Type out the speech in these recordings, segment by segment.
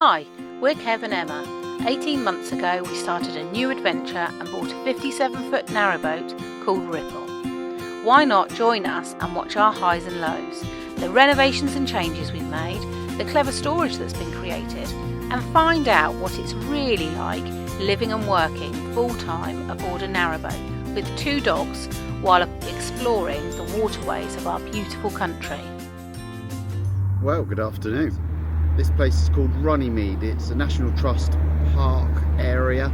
Hi, we're Kev and Emma. 18 months ago we started a new adventure and bought a 57-foot narrowboat called Ripple. Why not join us and watch our highs and lows, the renovations and changes we've made, the clever storage that's been created, and find out what it's really like living and working full-time aboard a narrowboat with 2 dogs while exploring the waterways of our beautiful country. Well, good afternoon. This place is called Runnymede. It's a National Trust park area,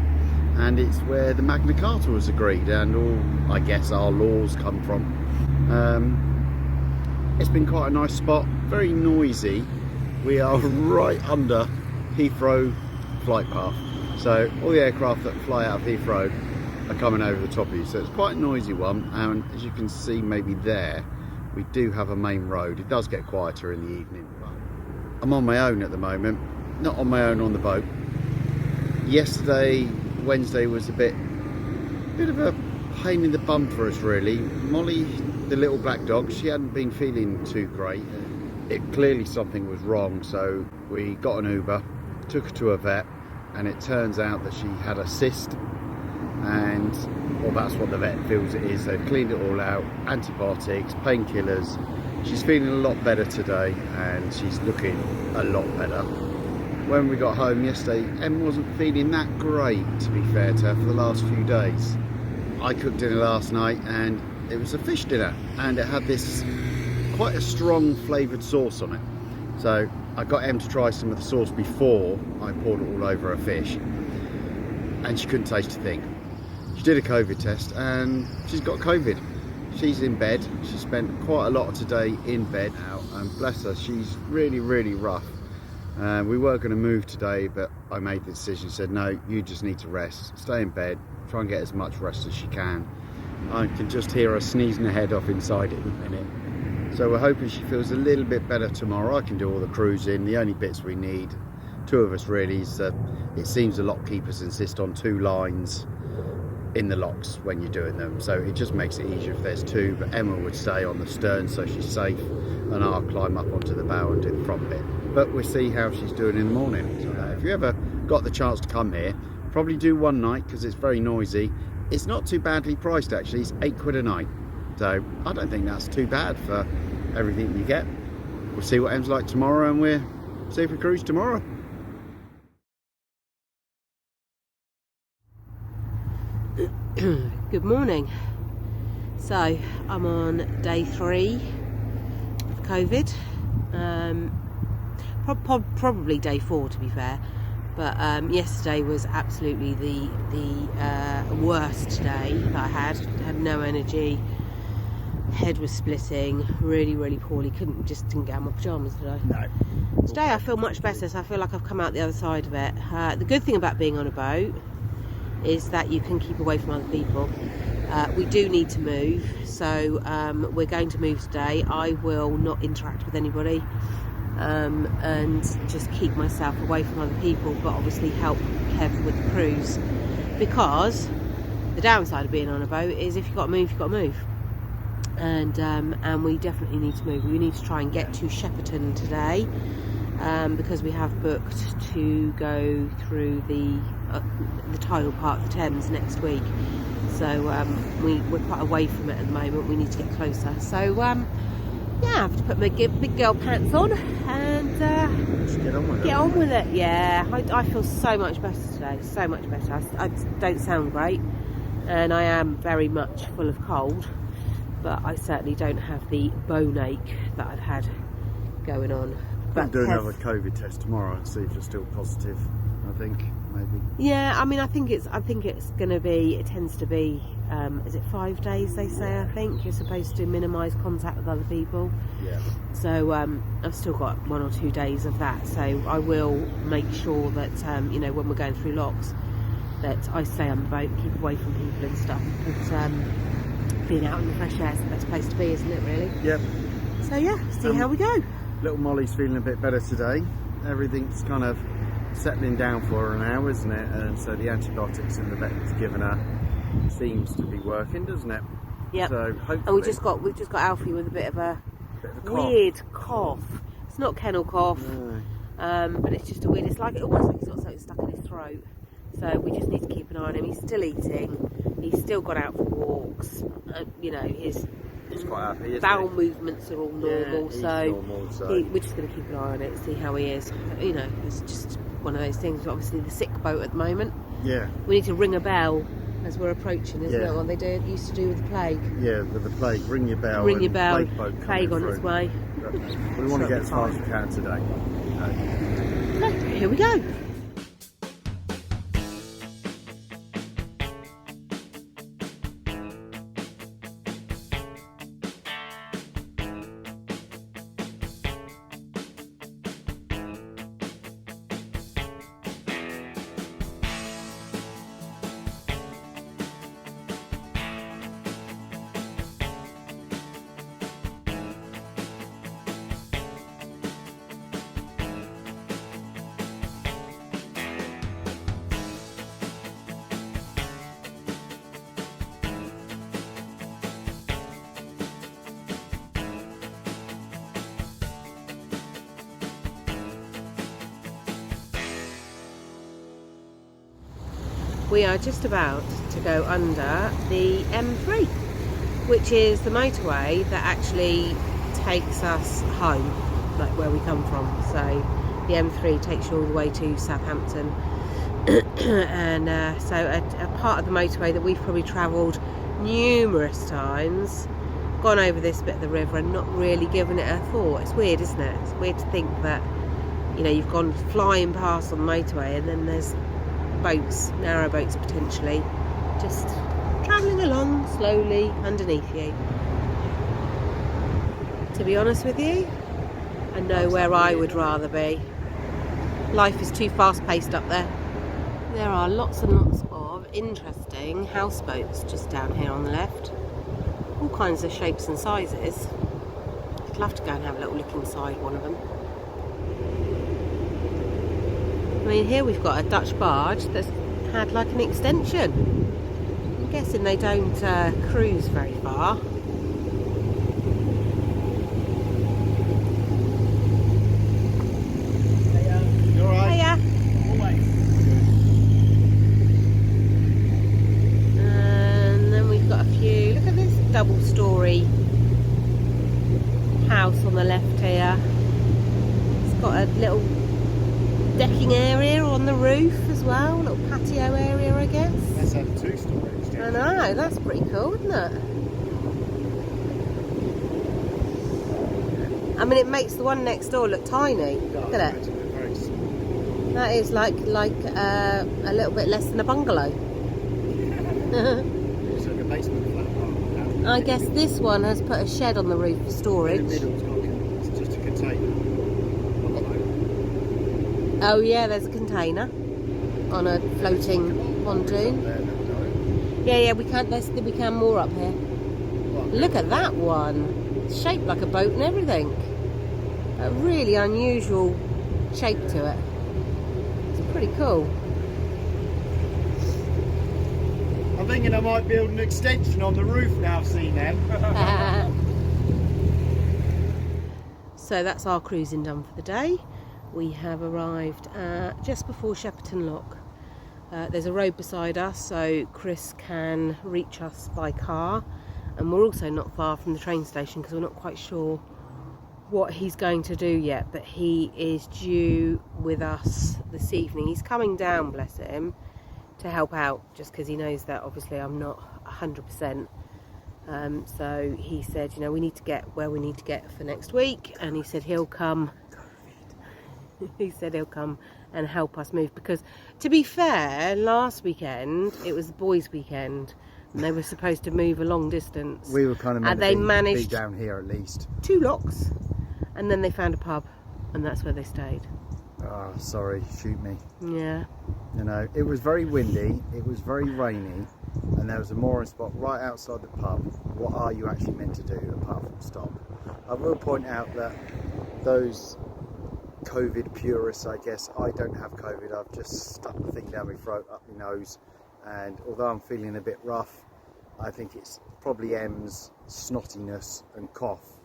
and it's where the Magna Carta was agreed and all, I guess, our laws come from. It's been quite a nice spot, very noisy. We are right under Heathrow flight path, so all the aircraft that fly out of Heathrow are coming over the top of you, so it's quite a noisy one. And as you can see maybe there, we do have a main road. It does get quieter in the evening. I'm on my own at the moment, not on my own on the boat. Yesterday, Wednesday, was a bit of a pain in the bum for us really. Molly, the little black dog, she hadn't been feeling too great. Clearly something was wrong, so we got an Uber, took her to a vet, and it turns out that she had a cyst, and well, that's what the vet feels it is. They've cleaned it all out, antibiotics, painkillers. She's feeling a lot better today, and she's looking a lot better. When we got home yesterday, Em wasn't feeling that great, to be fair to her, for the last few days. I cooked dinner last night, and it was a fish dinner, and it had this quite a strong flavoured sauce on it. So I got Em to try some of the sauce before I poured it all over her fish, and she couldn't taste a thing. She did a COVID test, and she's got COVID. She's in bed. She spent quite a lot of today in bed now, and bless her, she's really rough. We were going to move today, but I made the decision, said no, you just need to rest, stay in bed, try and get as much rest as she can. I can just hear her sneezing her head off inside it in a minute. So we're hoping she feels a little bit better tomorrow. I can do all the cruising. The only bits we need, 2 of us really, is that it seems the lock keepers insist on 2 lines in the locks when you're doing them, so it just makes it easier if there's 2, but Emma would stay on the stern so she's safe, and I'll climb up onto the bow and do the front bit. But we'll see how she's doing in the morning. So if you ever got the chance to come here, probably do one night because it's very noisy. It's not too badly priced actually, it's £8 a night, so I don't think that's too bad for everything you get. We'll see what Em's like tomorrow, and we'll see if we cruise tomorrow. Good morning. So I'm on day 3 of COVID, probably day 4 to be fair, but yesterday was absolutely the worst day that I had no energy, head was splitting, really poorly, didn't get out of my pyjamas today. No. Today I feel much better, so I feel like I've come out the other side of it. The good thing about being on a boat is that you can keep away from other people. We do need to move, so we're going to move today. I will not interact with anybody and just keep myself away from other people, but obviously help Kev with the cruise, because the downside of being on a boat is if you've got to move, you've got to move. And we definitely need to move. We need to try and get to Shepperton today, because we have booked to go through the tidal part of the Thames next week, so we're quite away from it at the moment. We need to get closer, so yeah, I have to put my big girl pants on and just get on with it. Yeah, I feel so much better today, so much better. I don't sound great, and I am very much full of cold, but I certainly don't have the bone ache that I've had going on. I'll do another COVID test tomorrow and see if you're still positive. I think maybe. Yeah, I mean, I think it's going to be. It tends to be. Is it 5 days? They say. I think you're supposed to minimise contact with other people. Yeah. So I've still got 1 or 2 days of that. So I will make sure that when we're going through locks, that I stay on the boat, keep away from people and stuff. But being out in the fresh air is the best place to be, isn't it? Really. Yep. So yeah, see how we go. Little Molly's feeling a bit better today. Everything's kind of settling down for her now, isn't it? And so the antibiotics and the vet's given her seems to be working, doesn't it? Yeah. So hopefully. And we've just got Alfie with a bit of a weird cough. It's not kennel cough. No. but it's just a weird, it's like, almost like he's got something stuck in his throat. So we just need to keep an eye on him. He's still eating, he's still got out for walks, you know, his quite happy, bowel movements are all normal, we're just going to keep an eye on it, see how he is. You know, it's just one of those things. Obviously the sick boat at the moment. Yeah. We need to ring a bell as we're approaching, isn't it? What they used to do with the plague. Yeah, with the plague, ring your bell. Ring your bell. Plague on its way. We want to get as far as we can today. So here we go. We are just about to go under the M3, which is the motorway that actually takes us home, like where we come from. So the M3 takes you all the way to Southampton, and so a part of the motorway that we've probably travelled numerous times, gone over this bit of the river and not really given it a thought. It's weird, isn't it? It's weird to think that, you know, you've gone flying past on the motorway and then there's boats, narrow boats potentially, just travelling along slowly underneath you. To be honest with you, I know where I would rather be. Life is too fast paced up there. There are lots and lots of interesting houseboats just down here on the left. All kinds of shapes and sizes. I'd love to go and have a little look inside one of them. I mean, here we've got a Dutch barge that's had like an extension. I'm guessing they don't cruise very far. You alright? Hiya. And then we've got a few, look at this double-storey house on the left here. It's got a little decking area on the roof as well, a little patio area, I guess. That's a 2-storey extension. I know, that's pretty cool, isn't it? I mean, it makes the one next door look tiny. Look at it. That is like a little bit less than a bungalow. It's like a basement flat. I guess this one has put a shed on the roof for storage. In the middle, it's just a container. Oh yeah, there's a container on a floating pontoon. Yeah, we can moor up here. Look at that one. It's shaped like a boat and everything. A really unusual shape to it. It's pretty cool. I'm thinking I might build an extension on the roof now I've seen them. So that's our cruising done for the day. We have arrived just before Shepperton Lock. There's a road beside us, so Chris can reach us by car, and we're also not far from the train station because we're not quite sure what he's going to do yet, but he is due with us this evening. He's coming down, bless him, to help out, just because he knows that obviously I'm not 100%. So he said, you know, we need to get where we need to get for next week, and he said he'll come. He said he'll come and help us move, because to be fair, last weekend it was the boys' weekend and they were supposed to move a long distance. We were kind of meant they to managed be down here at least. 2 locks, and then they found a pub and that's where they stayed. Oh, sorry, shoot me. Yeah. You know, it was very windy, it was very rainy, and there was a mooring spot right outside the pub. What are you actually meant to do apart from stop? I will point out that those COVID purists, I guess, I don't have COVID. I've just stuck the thing down my throat, up my nose, and although I'm feeling a bit rough, I think it's probably Em's snottiness and cough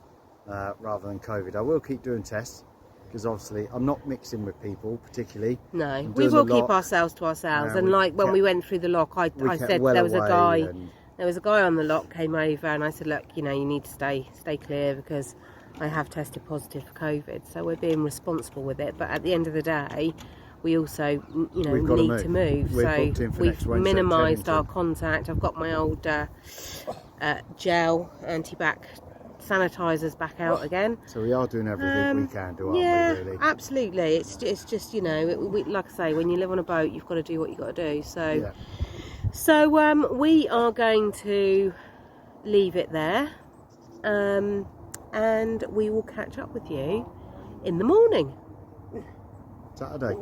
rather than COVID. I will keep doing tests, because obviously I'm not mixing with people particularly. No, we will keep ourselves to ourselves. And like when we went through the lock, I said there was a guy. There was a guy on the lock came over, and I said, look, you know, you need to stay clear because I have tested positive for COVID. So we're being responsible with it. But at the end of the day, we also, you know, need to move. So we've minimised our contact. I've got my old gel anti-bac sanitisers back out again. So we are doing everything we can do, aren't we, really? Absolutely. It's just, you know, like I say, when you live on a boat, you've got to do what you've got to do. So, we are going to leave it there, and we will catch up with you in the morning. Saturday.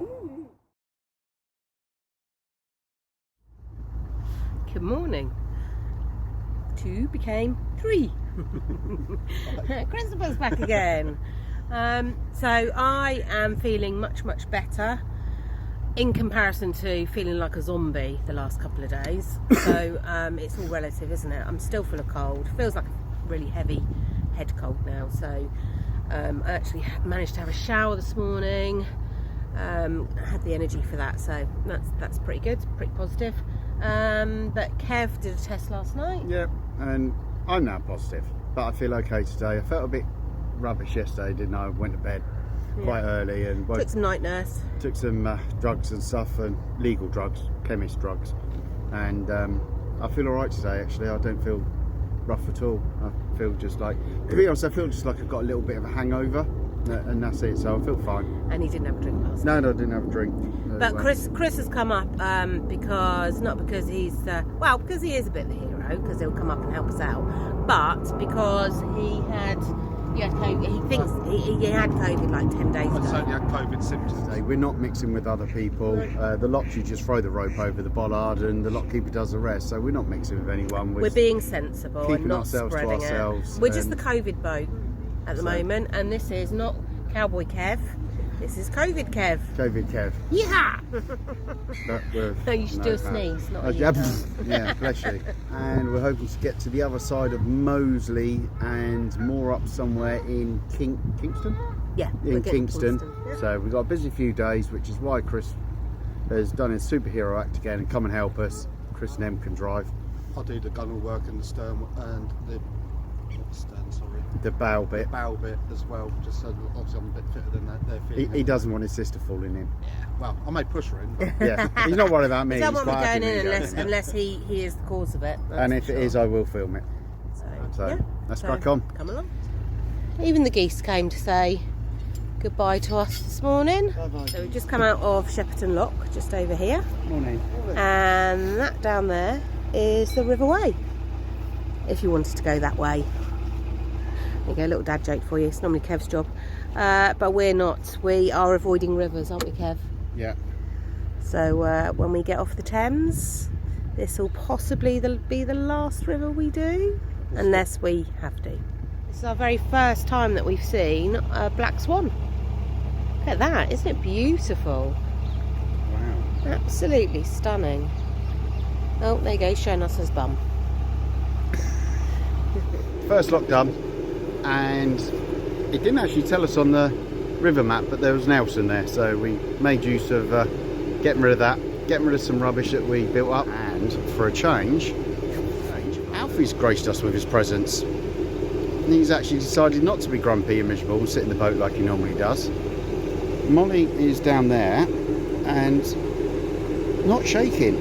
Good morning. 2 became 3. Christopher's back again. So I am feeling much better in comparison to feeling like a zombie the last couple of days. So it's all relative, isn't it? I'm still full of cold. Feels like a really heavy head cold now. So I actually managed to have a shower this morning. Had the energy for that, so that's pretty good, pretty positive. But Kev did a test last night. Yeah, and I'm now positive, but I feel okay today. I felt a bit rubbish yesterday, didn't I? Went to bed quite early and took some night nurse. Took some drugs and stuff, and legal drugs, chemist drugs, and I feel all right today. Actually, I don't feel rough at all. I feel just like, to be honest, I feel just like I've got a little bit of a hangover. And that's it, so I feel fine. And he didn't have a drink last night? No, I didn't have a drink. But Chris has come up because he's because he is a bit of a hero, because he'll come up and help us out, but because he had COVID. He thinks he had COVID like 10 days ago. I certainly had COVID symptoms. We're not mixing with other people. The lock, you just throw the rope over the bollard and the lock keeper does the rest, so we're not mixing with anyone. We're being sensible and not spreading it. We're just the COVID boat at the moment, and this is not Cowboy Kev, this is COVID Kev. COVID Kev. Yeah! No, you should do a sneeze, not a yeah, bless you. And we're hoping to get to the other side of Moseley and more up somewhere in Kingston? Yeah, in Kingston. Yeah. So we've got a busy few days, which is why Chris has done his superhero act again and come and help us. Chris and Em can drive. I'll do the gunwale work and the stern and the bow bit. The bow bit as well, just so obviously I'm a bit fitter than they're feeling. He doesn't want his sister falling in. Yeah, well, I may push her in. But yeah, he's not worried about me. He doesn't want me going in unless he is the cause of it. And if it is, I will film it. So let's crack on. Come along. Even the geese came to say goodbye to us this morning. Bye-bye. So we've just come out of Shepperton Lock, just over here. Morning. And that down there is the River Way, if you wanted to go that way. There you go, a little dad joke for you. It's normally Kev's job, but we're not. We are avoiding rivers, aren't we, Kev? Yeah. So when we get off the Thames, this will possibly be the last river we do, unless we have to. This is our very first time that we've seen a black swan. Look at that, isn't it beautiful? Wow. Absolutely stunning. Oh, there you go, showing us his bum. First lock done, and it didn't actually tell us on the river map, but there was Nelson there, so we made use of getting rid of that, getting rid of some rubbish that we built up, and for a change, Alfie's graced us with his presence. And he's actually decided not to be grumpy and miserable and sit in the boat like he normally does. Molly is down there and not shaking.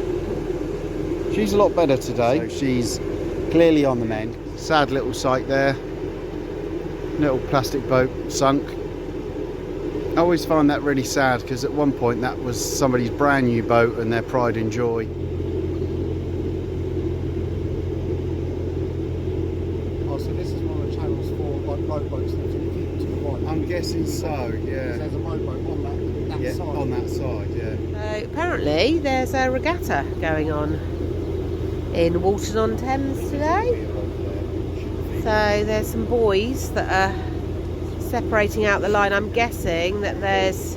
She's a lot better today. So she's clearly on the mend. Sad little sight there. Little plastic boat sunk. I always find that really sad, because at one point that was somebody's brand new boat and their pride and joy. Oh, so this is one of the channels for like rowboats that you keep to the right. I'm guessing so, yeah. There's a rowboat on that side. On that side, yeah. Apparently there's a regatta going on in Walton-on-Thames today. So there's some boys that are separating out the line. I'm guessing that this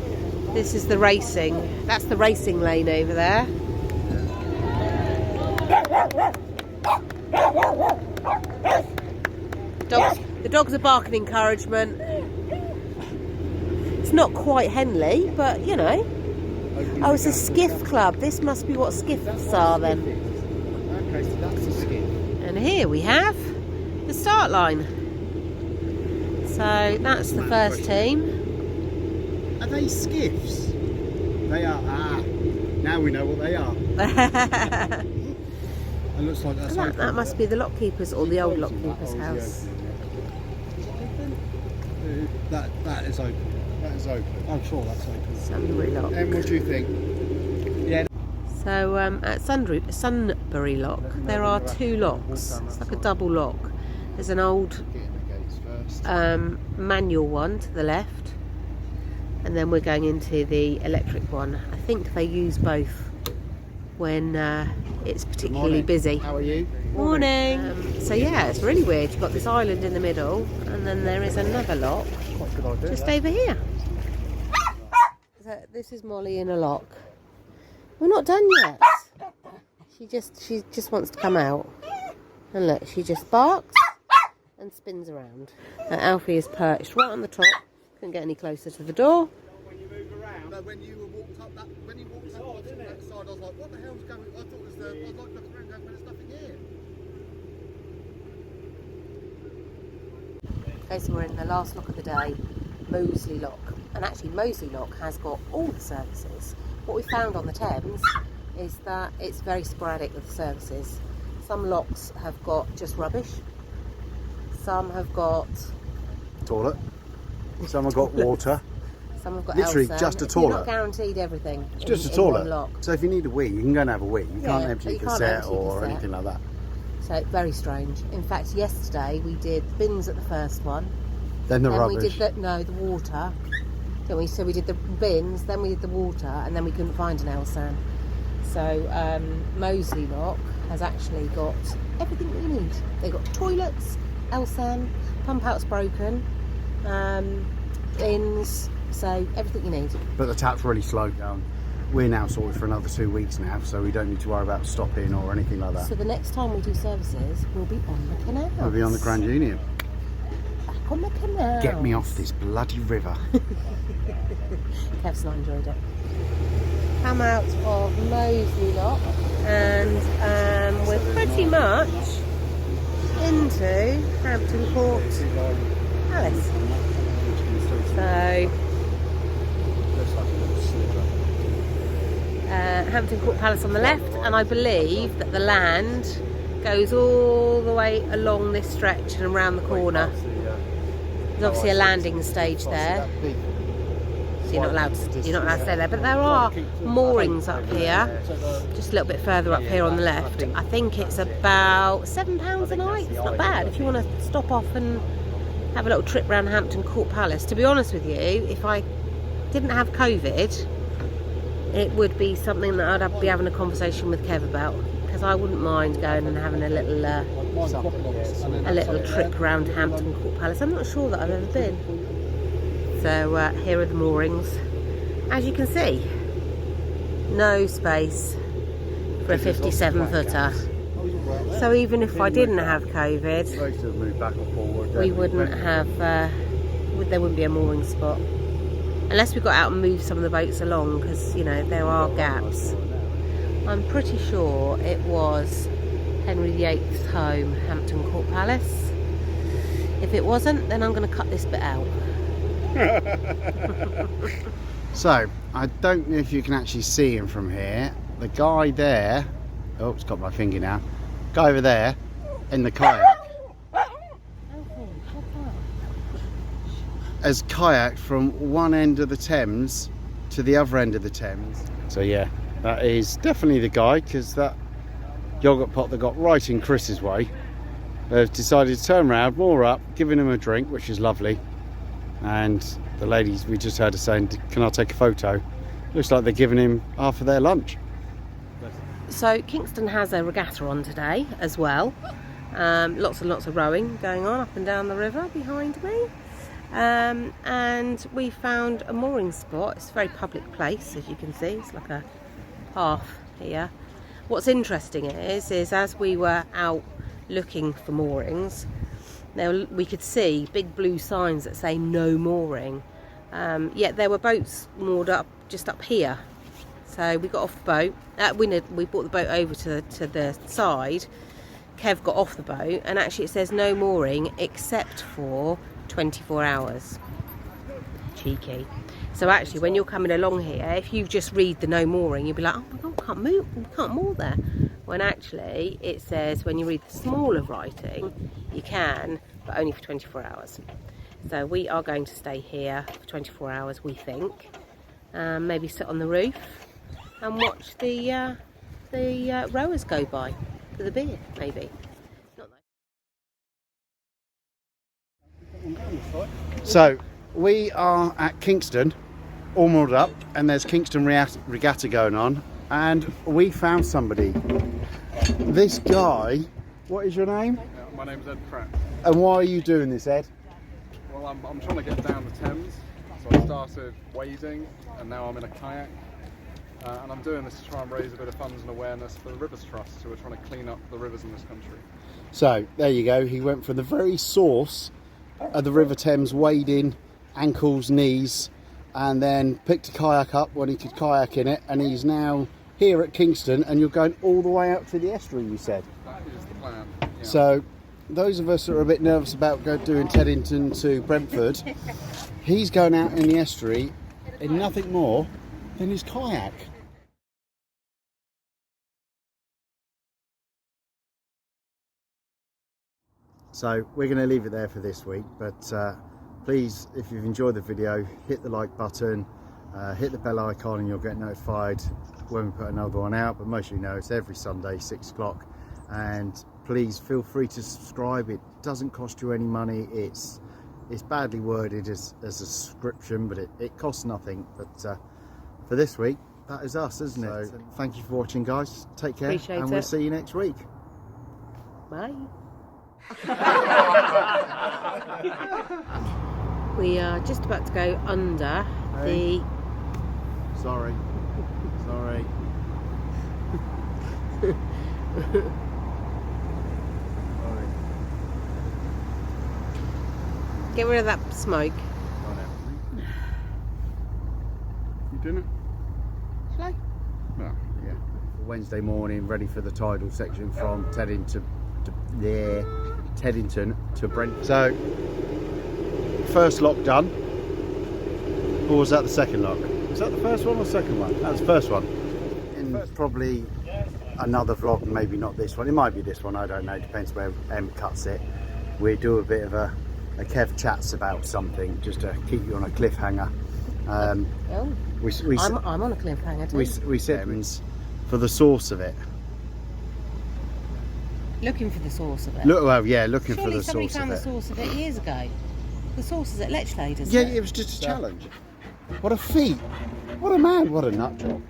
is the racing. That's the racing lane over there. The dogs are barking encouragement. It's not quite Henley, but you know. Oh, it's a skiff club. This must be what skiffs are then. Okay, so that's a skiff. And here we have the start line. So that's the first team. Are they skiffs? They are. Ah, now we know what they are. It looks like that's open. That must be the lock keepers or the old lock keeper's house. Is it open? That is open. That is open. I'm sure that's open. Sunbury Lock. And what do you think? Yeah. So at Sunbury Lock, there are two locks. It's like a double lock. There's an old manual one to the left, and then we're going into the electric one. I think they use both when it's particularly busy. How are you? Morning. So yeah, it's really weird. You've got this island in the middle, and then there is another lock Quite a good idea. just over here. So this is Molly in a lock. We're not done yet. She just wants to come out. And look, she just barks and spins around. Alfie is perched right on the top. Couldn't get any closer to the door. When you move around. No, when you walked up that side, I was like, what the hell's going on? I thought it was I was like looking around going, there's nothing here. Okay, so we're in the last lock of the day, Moseley Lock. And actually Moseley Lock has got all the services. What we found on the Thames is that it's very sporadic with the services. Some locks have got just rubbish. Some have got Toilet. Some have got water. Some have got Literally Elsa. just a You're toilet. not guaranteed everything. It's just a in toilet. one lock. So if you need a wee, you can go and have a wee. You Yeah, can't empty but a you can't cassette empty a or cassette. anything like that. So very strange. In fact, yesterday we did bins at the first one. Then the Then rubbish. we did the water. Didn't we? So we did the bins, then we did the water, and then we couldn't find an Elsan. So Moseley Lock has actually got everything that you need. They've got toilets, Elsan, pump out's broken, bins, so everything you need. But the tap's really slowed down. We're now sorted for another 2 weeks now, so we don't need to worry about stopping or anything like that. So the next time we do services, we'll be on the canals. We'll be on the Grand Union. Back on the canals. Get me off this bloody river. Kev's not enjoyed it. Come out of Moseley Lock, and we're pretty much into Hampton Court Palace. So Hampton Court Palace on the left, and I believe that the land goes all the way along this stretch and around the corner. There's obviously a landing stage there, so you're not allowed to stay there. But there are moorings up here, just a little bit further up here on the left. I think it's about £7 a night. It's not bad if you want to stop off and have a little trip around Hampton Court Palace. To be honest with you, if I didn't have COVID, it would be something that I'd be having a conversation with Kev about, because I wouldn't mind going and having a little trip around Hampton Court Palace. I'm not sure that I've ever been. So here are the moorings. As you can see, no space for a 57-footer. So even if I didn't have COVID, we wouldn't have, there wouldn't be a mooring spot. Unless we got out and moved some of the boats along, because, you know, there are gaps. I'm pretty sure it was Henry VIII's home, Hampton Court Palace. If it wasn't, then I'm going to cut this bit out. So, I don't know if you can actually see him from here. The guy there, oh, it's got my finger now. Guy over there in the kayak has kayaked from one end of the Thames to the other end of the Thames. So yeah, that is definitely the guy, because that yoghurt pot that got right in Chris's way, they've decided to turn around, moor up, giving him a drink, which is lovely. And the ladies, we just heard her saying, can I take a photo? Looks like they're giving him half of their lunch. So Kingston has a regatta on today as well. Lots and lots of rowing going on up and down the river behind me. And we found a mooring spot. It's a very public place, as you can see. It's like a path here. What's interesting is as we were out looking for moorings, we could see big blue signs that say no mooring, Yeah, there were boats moored up just up here. So we got off the boat. We brought the boat over to the side. Kev got off the boat, and actually it says no mooring except for 24 hours. Cheeky. So actually, when you're coming along here, if you just read the no mooring, you'll be like, oh my god, we can't moor there. When actually it says, when you read the smaller writing, you can, but only for 24 hours. So we are going to stay here for 24 hours, we think. Maybe sit on the roof and watch the rowers go by for the beer, maybe. Not that. So we are at Kingston, all moored up, and there's Kingston Regatta going on, and we found somebody. This guy, what is your name? My name's Ed Pratt. And why are you doing this, Ed? Well, I'm trying to get down the Thames, so I started wading, and now I'm in a kayak. And I'm doing this to try and raise a bit of funds and awareness for the Rivers Trust, who are trying to clean up the rivers in this country. So, there you go. He went from the very source of the River Thames, wading, ankles, knees, and then picked a kayak up when he could kayak in it, and he's now here at Kingston, and you're going all the way out to the estuary, you said. That is the plan. Yeah. So, those of us that are a bit nervous about doing Teddington to Brentford, he's going out in the estuary in nothing more than his kayak. So we're going to leave it there for this week, but please, if you've enjoyed the video, hit the like button, hit the bell icon, and you'll get notified when we put another one out. But most of you know it's every Sunday 6 o'clock, and please feel free to subscribe. It doesn't cost you any money. It's badly worded as a subscription, but it costs nothing. But for this week, that is us, isn't it? So thank you for watching, guys. Take care. Appreciate and we'll see you next week. Bye. We are just about to go under Hey. Sorry. Get rid of that smoke. You doing it? Shall I? No. Yeah. Wednesday morning, ready for the tidal section from Teddington to Brent. So, first lock done. Or was that the second lock? Was that the first one or the second one? That was the first one. In probably another vlog, maybe not this one. It might be this one, I don't know. Depends where Em cuts it. We do a bit of a Kev chats about something, just to keep you on a cliffhanger. I'm on a cliffhanger too. We said for the source of it. Looking for the source of it. Looking for the source of it. Surely somebody found the source of it years ago. The source is at Lechlade, isn't Yeah, it? it was just a challenge. What a feat. What a man. What a nut job.